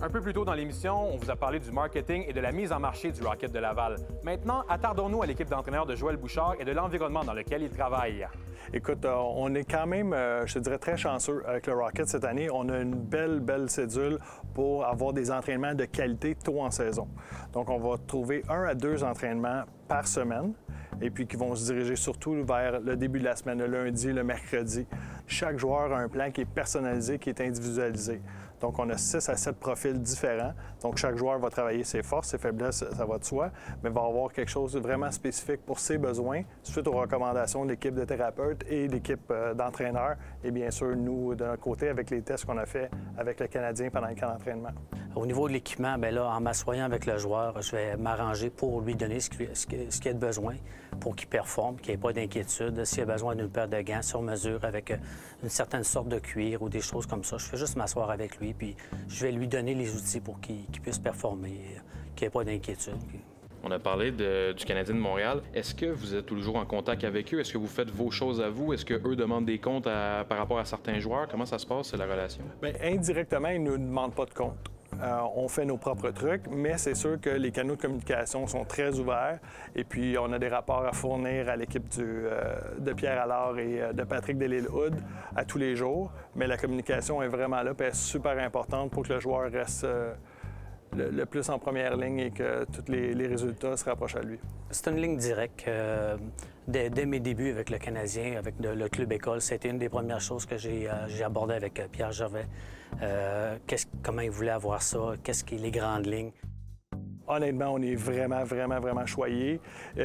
Un peu plus tôt dans l'émission, on vous a parlé du marketing et de la mise en marché du Rocket de Laval. Maintenant, attardons-nous à l'équipe d'entraîneurs de Joël Bouchard et de l'environnement dans lequel il travaille. Écoute, on est quand même, je te dirais, très chanceux avec le Rocket cette année. On a une belle cédule pour avoir des entraînements de qualité tôt en saison. Donc, on va trouver 1 à 2 entraînements par semaine et puis qui vont se diriger surtout vers le début de la semaine, le lundi, le mercredi. Chaque joueur a un plan qui est personnalisé, qui est individualisé. Donc, on a 6 à 7 profils différents. Donc, chaque joueur va travailler ses forces, ses faiblesses, ça va de soi, mais va avoir quelque chose de vraiment spécifique pour ses besoins, suite aux recommandations de l'équipe de thérapeutes et d'équipe d'entraîneurs. Et bien sûr, nous, de notre côté, avec les tests qu'on a fait avec le Canadien pendant le camp d'entraînement. Au niveau de l'équipement, bien là, en m'assoyant avec le joueur, je vais m'arranger pour lui donner ce qu'il a de besoin pour qu'il performe, qu'il n'y ait pas d'inquiétude. S'il a besoin d'une paire de gants sur mesure avec une certaine sorte de cuir ou des choses comme ça, je fais juste m'asseoir avec lui, puis je vais lui donner les outils pour qu'il puisse performer, qu'il n'y ait pas d'inquiétude. On a parlé du Canadien de Montréal. Est-ce que vous êtes toujours en contact avec eux? Est-ce que vous faites vos choses à vous? Est-ce qu'eux demandent des comptes par rapport à certains joueurs? Comment ça se passe, la relation? Bien, indirectement, ils ne nous demandent pas de compte. On fait nos propres trucs, mais c'est sûr que les canaux de communication sont très ouverts. Et puis, on a des rapports à fournir à l'équipe de Pierre Allard et de Patrick Delisle-Hood à tous les jours. Mais la communication est vraiment là, puis elle est super importante pour que le joueur reste le plus en première ligne et que tous les résultats se rapprochent à lui. C'est une ligne directe. Dès mes débuts avec le Canadien, avec le club école, c'était une des premières choses que j'ai abordées avec Pierre Gervais. Comment il voulait avoir ça, qu'est-ce qui est les grandes lignes. Honnêtement, on est vraiment choyés.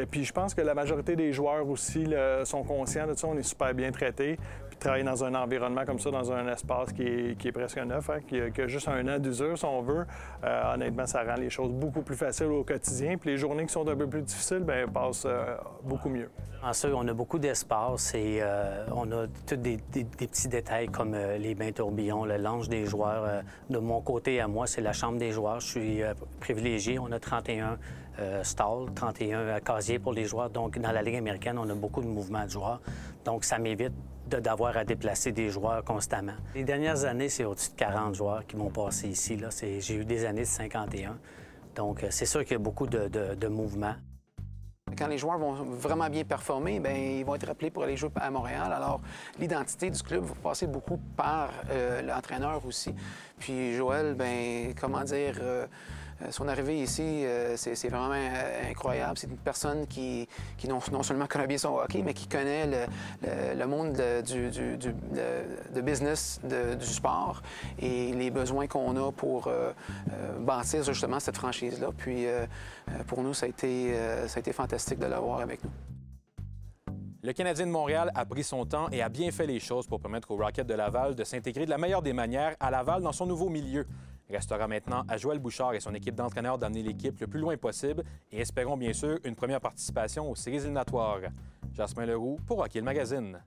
Puis je pense que la majorité des joueurs aussi sont conscients de ça. On est super bien traités. Puis travailler dans un environnement comme ça, dans un espace qui est presque neuf, hein, qui a juste 1 an d'usure, si on veut, honnêtement, ça rend les choses beaucoup plus faciles au quotidien. Puis les journées qui sont un peu plus difficiles, bien, passent beaucoup mieux. En ça, on a beaucoup d'espace et on a tous des petits détails comme les bains tourbillons, le lounge des joueurs. De mon côté à moi, c'est la chambre des joueurs. Je suis privilégié. On a 31 stalls, 31 casiers pour les joueurs. Donc, dans la Ligue américaine, on a beaucoup de mouvements de joueurs. Donc, ça m'évite d'avoir à déplacer des joueurs constamment. Les dernières années, c'est au-dessus de 40 joueurs qui m'ont passé ici. J'ai eu des années de 51. Donc, c'est sûr qu'il y a beaucoup de mouvements. Quand les joueurs vont vraiment bien performer, bien, ils vont être appelés pour aller jouer à Montréal. Alors, l'identité du club va passer beaucoup par l'entraîneur aussi. Puis Joël, bien, comment dire, son arrivée ici, c'est vraiment incroyable. C'est une personne qui non seulement connaît bien son hockey, mais qui connaît le monde de business du sport et les besoins qu'on a pour bâtir justement cette franchise-là. Puis pour nous, ça a été fantastique de l'avoir avec nous. Le Canadien de Montréal a pris son temps et a bien fait les choses pour permettre au Rocket de Laval de s'intégrer de la meilleure des manières à Laval dans son nouveau milieu. Il restera maintenant à Joël Bouchard et son équipe d'entraîneurs d'amener l'équipe le plus loin possible et espérons bien sûr une première participation aux séries éliminatoires. Jasmin Leroux pour Hockey le Magazine.